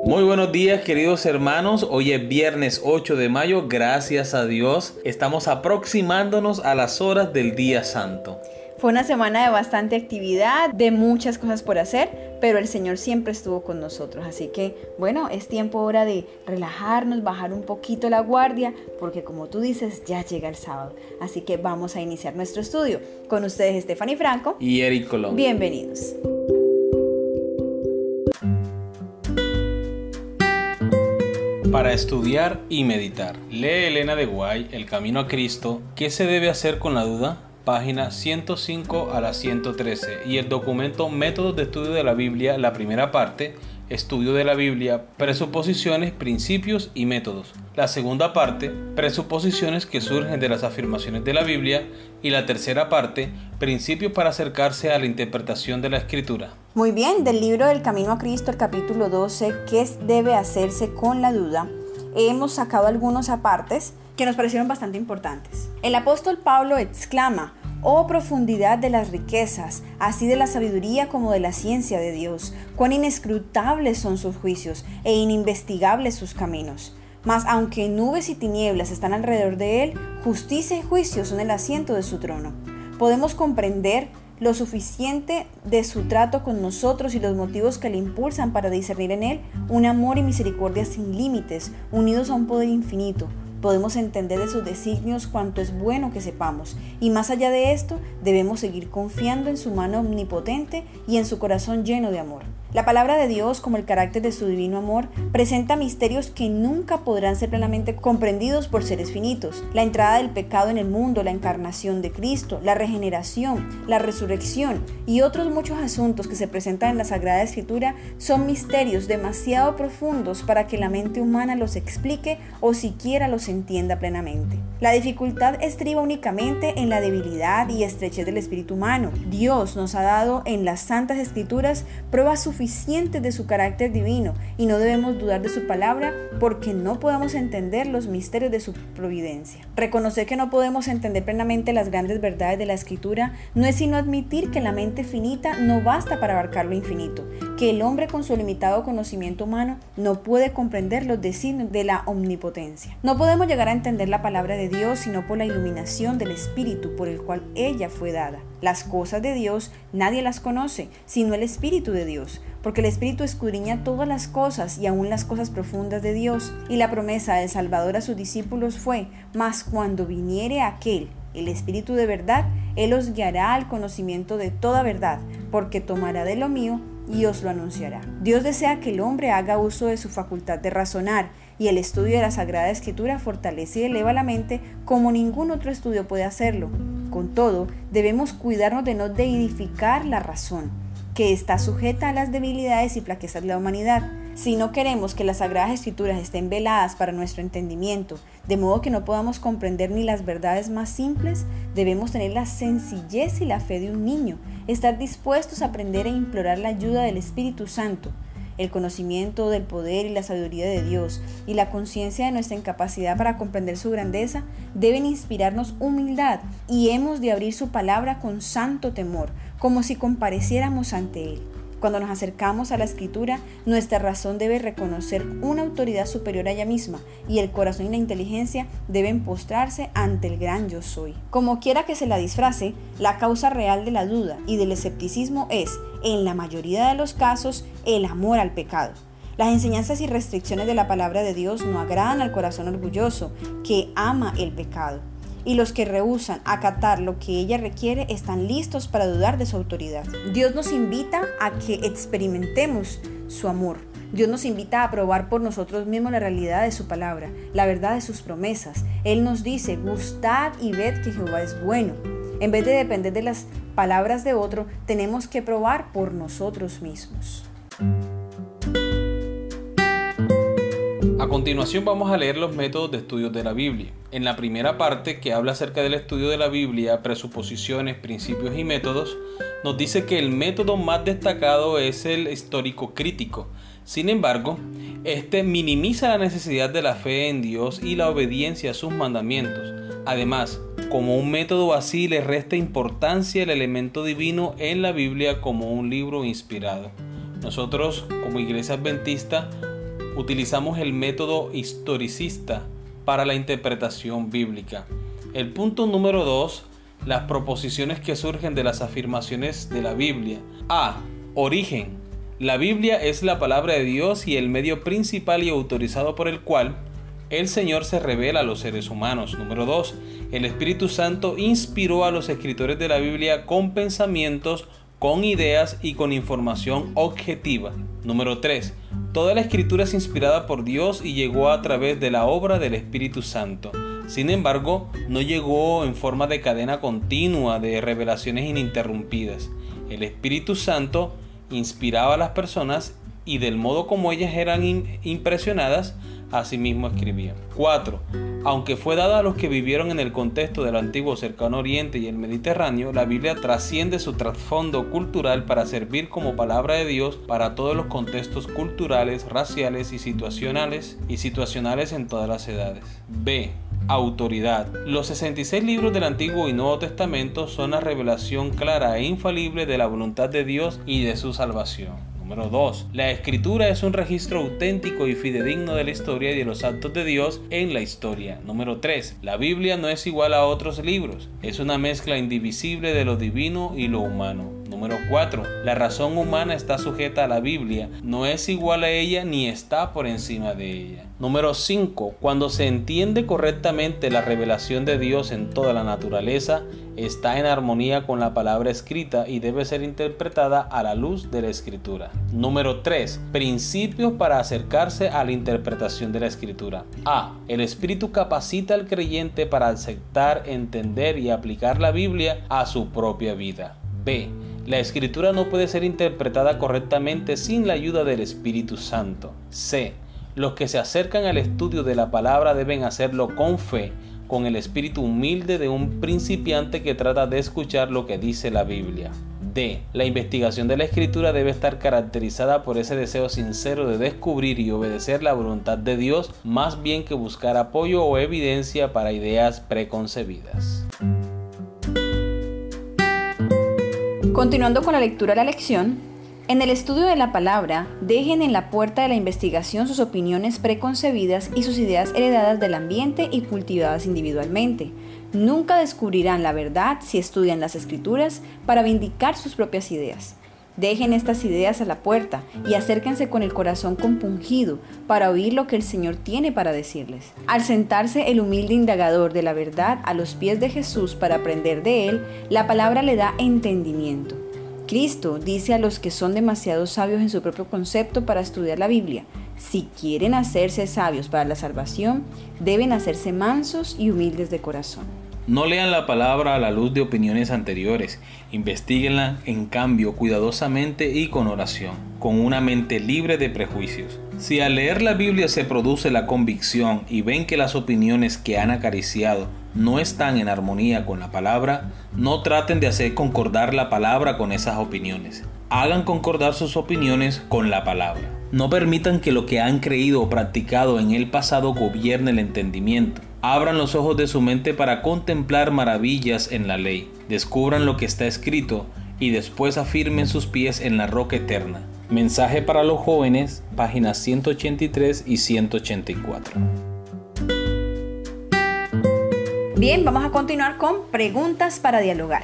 Muy buenos días, queridos hermanos. Hoy es viernes 8 de mayo. Gracias a Dios, estamos aproximándonos a las horas del día santo. Fue una semana de bastante actividad, de muchas cosas por hacer, pero el Señor siempre estuvo con nosotros. Así que, bueno, es tiempo ahora de relajarnos, bajar un poquito la guardia, porque como tú dices, ya llega el sábado. Así que vamos a iniciar nuestro estudio. Con ustedes, Stephanie Franco y Eric Colón. Bienvenidos. Para estudiar y meditar. Lee Elena de White, El Camino a Cristo. ¿Qué se debe hacer con la duda? Página 105 a la 113. Y el documento Métodos de Estudio de la Biblia, la primera parte, Estudio de la Biblia, Presuposiciones, Principios y Métodos. La segunda parte, Presuposiciones que surgen de las afirmaciones de la Biblia. Y la tercera parte, Principios para acercarse a la interpretación de la Escritura. Muy bien, del libro del Camino a Cristo, el capítulo 12, ¿qué debe hacerse con la duda? Hemos sacado algunos apartes que nos parecieron bastante importantes. El apóstol Pablo exclama: «Oh profundidad de las riquezas, así de la sabiduría como de la ciencia de Dios, cuán inescrutables son sus juicios e ininvestigables sus caminos. Mas aunque nubes y tinieblas están alrededor de él, justicia y juicio son el asiento de su trono». Podemos comprender lo suficiente de su trato con nosotros y los motivos que le impulsan para discernir en él un amor y misericordia sin límites, unidos a un poder infinito. Podemos entender de sus designios cuanto es bueno que sepamos, y más allá de esto, debemos seguir confiando en su mano omnipotente y en su corazón lleno de amor. La palabra de Dios, como el carácter de su divino amor, presenta misterios que nunca podrán ser plenamente comprendidos por seres finitos. La entrada del pecado en el mundo, la encarnación de Cristo, la regeneración, la resurrección y otros muchos asuntos que se presentan en la Sagrada Escritura son misterios demasiado profundos para que la mente humana los explique o siquiera los entienda plenamente. La dificultad estriba únicamente en la debilidad y estrechez del espíritu humano. Dios nos ha dado en las Santas Escrituras pruebas suficientes de su carácter divino y no debemos dudar de su palabra porque no podemos entender los misterios de su providencia. Reconocer que no podemos entender plenamente las grandes verdades de la Escritura no es sino admitir que la mente finita no basta para abarcar lo infinito, que el hombre con su limitado conocimiento humano no puede comprender los designios de la omnipotencia. No podemos llegar a entender la palabra de Dios sino por la iluminación del Espíritu por el cual ella fue dada. Las cosas de Dios nadie las conoce, sino el Espíritu de Dios, porque el Espíritu escudriña todas las cosas y aún las cosas profundas de Dios. Y la promesa del Salvador a sus discípulos fue: «Mas cuando viniere aquel, el Espíritu de verdad, Él os guiará al conocimiento de toda verdad, porque tomará de lo mío y os lo anunciará». Dios desea que el hombre haga uso de su facultad de razonar, y el estudio de la Sagrada Escritura fortalece y eleva la mente como ningún otro estudio puede hacerlo. Con todo, debemos cuidarnos de no deidificar la razón, que está sujeta a las debilidades y flaquezas de la humanidad. Si no queremos que las Sagradas Escrituras estén veladas para nuestro entendimiento, de modo que no podamos comprender ni las verdades más simples, debemos tener la sencillez y la fe de un niño, estar dispuestos a aprender e implorar la ayuda del Espíritu Santo. El conocimiento del poder y la sabiduría de Dios y la conciencia de nuestra incapacidad para comprender su grandeza deben inspirarnos humildad y hemos de abrir su palabra con santo temor, como si compareciéramos ante Él. Cuando nos acercamos a la Escritura, nuestra razón debe reconocer una autoridad superior a ella misma y el corazón y la inteligencia deben postrarse ante el gran yo soy. Como quiera que se la disfrace, la causa real de la duda y del escepticismo es, en la mayoría de los casos, el amor al pecado. Las enseñanzas y restricciones de la palabra de Dios no agradan al corazón orgulloso que ama el pecado. Y los que rehúsan acatar lo que ella requiere están listos para dudar de su autoridad. Dios nos invita a que experimentemos su amor. Dios nos invita a probar por nosotros mismos la realidad de su palabra, la verdad de sus promesas. Él nos dice: «Gustad y ved que Jehová es bueno». En vez de depender de las palabras de otro, tenemos que probar por nosotros mismos. A continuación vamos a leer los métodos de estudio de la Biblia. En la primera parte, que habla acerca del estudio de la Biblia, presuposiciones, principios y métodos, nos dice que el método más destacado es el histórico crítico. Sin embargo, este minimiza la necesidad de la fe en Dios y la obediencia a sus mandamientos. Además, como un método así, le resta importancia el elemento divino en la Biblia como un libro inspirado. Nosotros, como Iglesia Adventista, utilizamos el método historicista para la interpretación bíblica. El punto número 2, las proposiciones que surgen de las afirmaciones de la Biblia. A. Origen. La Biblia es la palabra de Dios y el medio principal y autorizado por el cual el Señor se revela a los seres humanos. Número 2. El Espíritu Santo inspiró a los escritores de la Biblia con pensamientos, con ideas y con información objetiva. Número 3. Toda la escritura es inspirada por Dios y llegó a través de la obra del Espíritu Santo. Sin embargo, no llegó en forma de cadena continua de revelaciones ininterrumpidas. El Espíritu Santo inspiraba a las personas y del modo como ellas eran impresionadas, asimismo escribían. 4. Aunque fue dada a los que vivieron en el contexto del antiguo Cercano Oriente y el Mediterráneo, la Biblia trasciende su trasfondo cultural para servir como palabra de Dios para todos los contextos culturales, raciales y situacionales en todas las edades. B. Autoridad. Los 66 libros del Antiguo y Nuevo Testamento son la revelación clara e infalible de la voluntad de Dios y de su salvación. Número 2. La Escritura es un registro auténtico y fidedigno de la historia y de los actos de Dios en la historia. Número 3. La Biblia no es igual a otros libros. Es una mezcla indivisible de lo divino y lo humano. Número 4. La razón humana está sujeta a la Biblia. No es igual a ella ni está por encima de ella. Número 5. Cuando se entiende correctamente la revelación de Dios en toda la naturaleza, está en armonía con la palabra escrita y debe ser interpretada a la luz de la Escritura. Número 3. Principios para acercarse a la interpretación de la Escritura. A. El Espíritu capacita al creyente para aceptar, entender y aplicar la Biblia a su propia vida. B. La Escritura no puede ser interpretada correctamente sin la ayuda del Espíritu Santo. C. Los que se acercan al estudio de la palabra deben hacerlo con fe, con el espíritu humilde de un principiante que trata de escuchar lo que dice la Biblia. D. La investigación de la Escritura debe estar caracterizada por ese deseo sincero de descubrir y obedecer la voluntad de Dios, más bien que buscar apoyo o evidencia para ideas preconcebidas. Continuando con la lectura de la lección, en el estudio de la palabra, dejen en la puerta de la investigación sus opiniones preconcebidas y sus ideas heredadas del ambiente y cultivadas individualmente. Nunca descubrirán la verdad si estudian las Escrituras para vindicar sus propias ideas. Dejen estas ideas a la puerta y acérquense con el corazón compungido para oír lo que el Señor tiene para decirles. Al sentarse el humilde indagador de la verdad a los pies de Jesús para aprender de Él, la palabra le da entendimiento. Cristo dice a los que son demasiado sabios en su propio concepto para estudiar la Biblia: si quieren hacerse sabios para la salvación, deben hacerse mansos y humildes de corazón. No lean la palabra a la luz de opiniones anteriores, investíguenla en cambio cuidadosamente y con oración, con una mente libre de prejuicios. Si al leer la Biblia se produce la convicción y ven que las opiniones que han acariciado no están en armonía con la palabra, no traten de hacer concordar la palabra con esas opiniones. Hagan concordar sus opiniones con la palabra. No permitan que lo que han creído o practicado en el pasado gobierne el entendimiento. Abran los ojos de su mente para contemplar maravillas en la ley. Descubran lo que está escrito y después afirmen sus pies en la roca eterna. Mensaje para los jóvenes, páginas 183 y 184. Bien, vamos a continuar con preguntas para dialogar.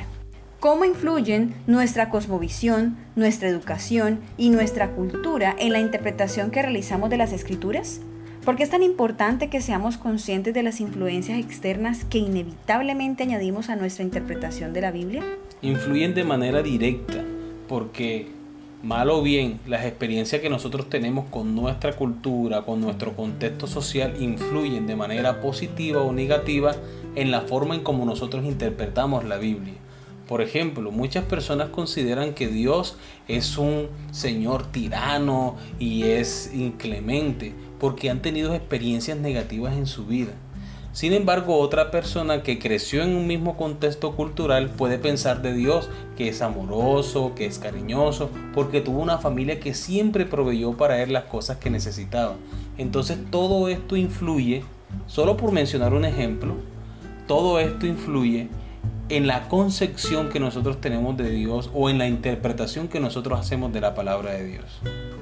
¿Cómo influyen nuestra cosmovisión, nuestra educación y nuestra cultura en la interpretación que realizamos de las Escrituras? ¿Por qué es tan importante que seamos conscientes de las influencias externas que inevitablemente añadimos a nuestra interpretación de la Biblia? Influyen de manera directa, porque mal o bien las experiencias que nosotros tenemos con nuestra cultura, con nuestro contexto social, influyen de manera positiva o negativa en la forma en cómo nosotros interpretamos la Biblia. Por ejemplo, muchas personas consideran que Dios es un señor tirano y es inclemente porque han tenido experiencias negativas en su vida. Sin embargo, otra persona que creció en un mismo contexto cultural puede pensar de Dios que es amoroso, que es cariñoso, porque tuvo una familia que siempre proveyó para él las cosas que necesitaba. Entonces todo esto influye, solo por mencionar un ejemplo, todo esto influye en la concepción que nosotros tenemos de Dios o en la interpretación que nosotros hacemos de la palabra de Dios.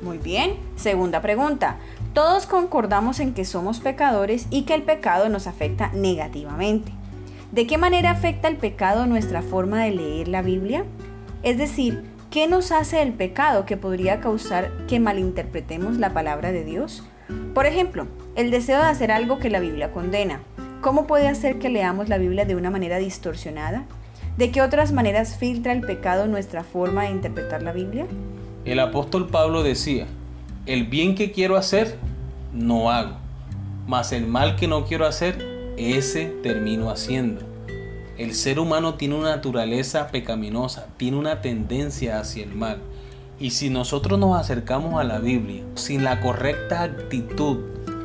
Muy bien. Segunda pregunta. Todos concordamos en que somos pecadores y que el pecado nos afecta negativamente. ¿De qué manera afecta el pecado nuestra forma de leer la Biblia? Es decir, ¿qué nos hace el pecado que podría causar que malinterpretemos la palabra de Dios? Por ejemplo, el deseo de hacer algo que la Biblia condena. ¿Cómo puede hacer que leamos la Biblia de una manera distorsionada? ¿De qué otras maneras filtra el pecado nuestra forma de interpretar la Biblia? El apóstol Pablo decía, el bien que quiero hacer, no hago, mas el mal que no quiero hacer, ese termino haciendo. El ser humano tiene una naturaleza pecaminosa, tiene una tendencia hacia el mal. Y si nosotros nos acercamos a la Biblia sin la correcta actitud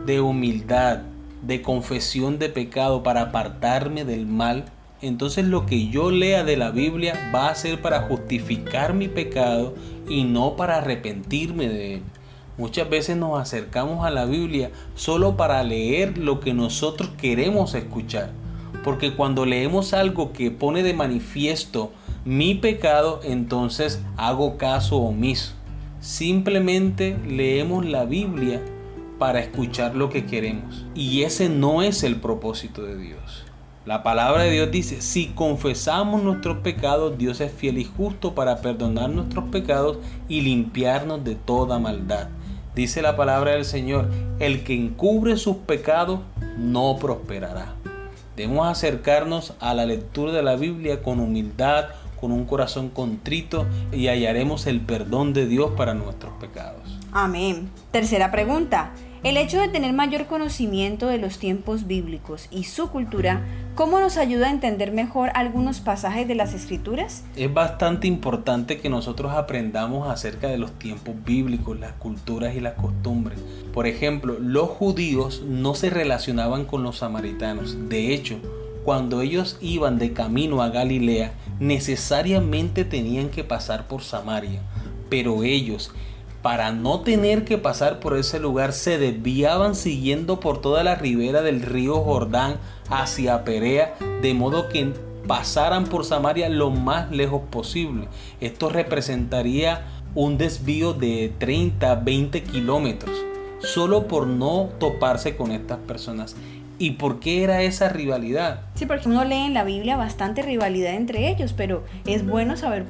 de humildad, de confesión de pecado para apartarme del mal, entonces lo que yo lea de la Biblia va a ser para justificar mi pecado y no para arrepentirme de él. Muchas veces nos acercamos a la Biblia solo para leer lo que nosotros queremos escuchar, porque cuando leemos algo que pone de manifiesto mi pecado, entonces hago caso omiso. Simplemente leemos la Biblia para escuchar lo que queremos, y ese no es el propósito de Dios. La palabra de Dios dice, si confesamos nuestros pecados, Dios es fiel y justo para perdonar nuestros pecados y limpiarnos de toda maldad. Dice la palabra del Señor, el que encubre sus pecados no prosperará. Debemos acercarnos a la lectura de la Biblia con humildad, con un corazón contrito, y hallaremos el perdón de Dios para nuestros pecados. Amén. Tercera pregunta. El hecho de tener mayor conocimiento de los tiempos bíblicos y su cultura, ¿cómo nos ayuda a entender mejor algunos pasajes de las Escrituras? Es bastante importante que nosotros aprendamos acerca de los tiempos bíblicos, las culturas y las costumbres. Por ejemplo, los judíos no se relacionaban con los samaritanos. De hecho, cuando ellos iban de camino a Galilea, necesariamente tenían que pasar por Samaria. Pero ellos, para no tener que pasar por ese lugar, se desviaban siguiendo por toda la ribera del río Jordán hacia Perea, de modo que pasaran por Samaria lo más lejos posible. Esto representaría un desvío de 30-20 kilómetros, solo por no toparse con estas personas. ¿Y por qué era esa rivalidad? Sí, porque uno lee en la Biblia bastante rivalidad entre ellos, pero es bueno saber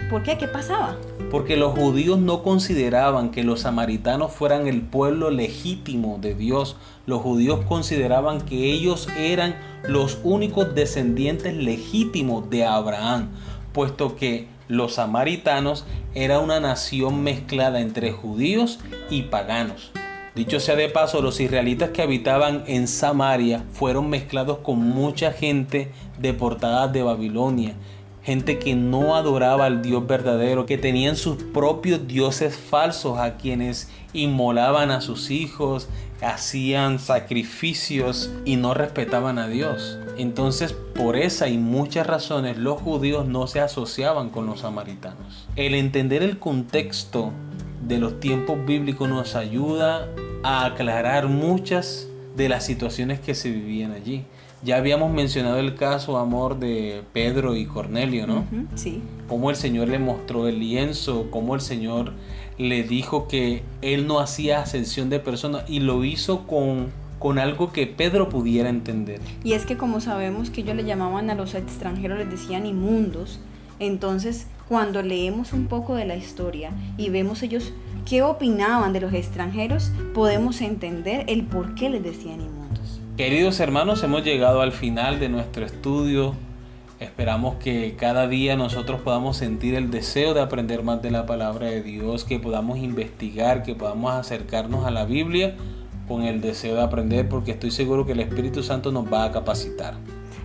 por qué, qué pasaba. Porque los judíos no consideraban que los samaritanos fueran el pueblo legítimo de Dios. Los judíos consideraban que ellos eran los únicos descendientes legítimos de Abraham, puesto que los samaritanos eran una nación mezclada entre judíos y paganos. Dicho sea de paso, los israelitas que habitaban en Samaria fueron mezclados con mucha gente deportada de Babilonia. Gente que no adoraba al Dios verdadero, que tenían sus propios dioses falsos a quienes inmolaban a sus hijos, hacían sacrificios y no respetaban a Dios. Entonces, por esa y muchas razones, los judíos no se asociaban con los samaritanos. El entender el contexto de los tiempos bíblicos nos ayuda a aclarar muchas de las situaciones que se vivían allí. Ya habíamos mencionado el caso, amor, de Pedro y Cornelio, ¿no? Sí. Cómo el Señor le mostró el lienzo, cómo el Señor le dijo que Él no hacía acepción de personas y lo hizo con algo que Pedro pudiera entender. Y es que como sabemos que ellos le llamaban a los extranjeros, les decían inmundos. Entonces, cuando leemos un poco de la historia y vemos ellos qué opinaban de los extranjeros, podemos entender el por qué les decían inmundos. Queridos hermanos, hemos llegado al final de nuestro estudio. Esperamos que cada día nosotros podamos sentir el deseo de aprender más de la palabra de Dios, que podamos investigar, que podamos acercarnos a la Biblia con el deseo de aprender, porque estoy seguro que el Espíritu Santo nos va a capacitar.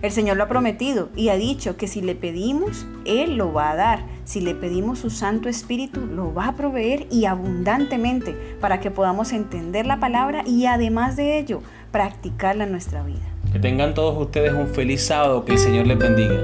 El Señor lo ha prometido y ha dicho que si le pedimos, Él lo va a dar. Si le pedimos su Santo Espíritu, lo va a proveer y abundantemente para que podamos entender la palabra y además de ello, practicarla en nuestra vida. Que tengan todos ustedes un feliz sábado, que el Señor les bendiga.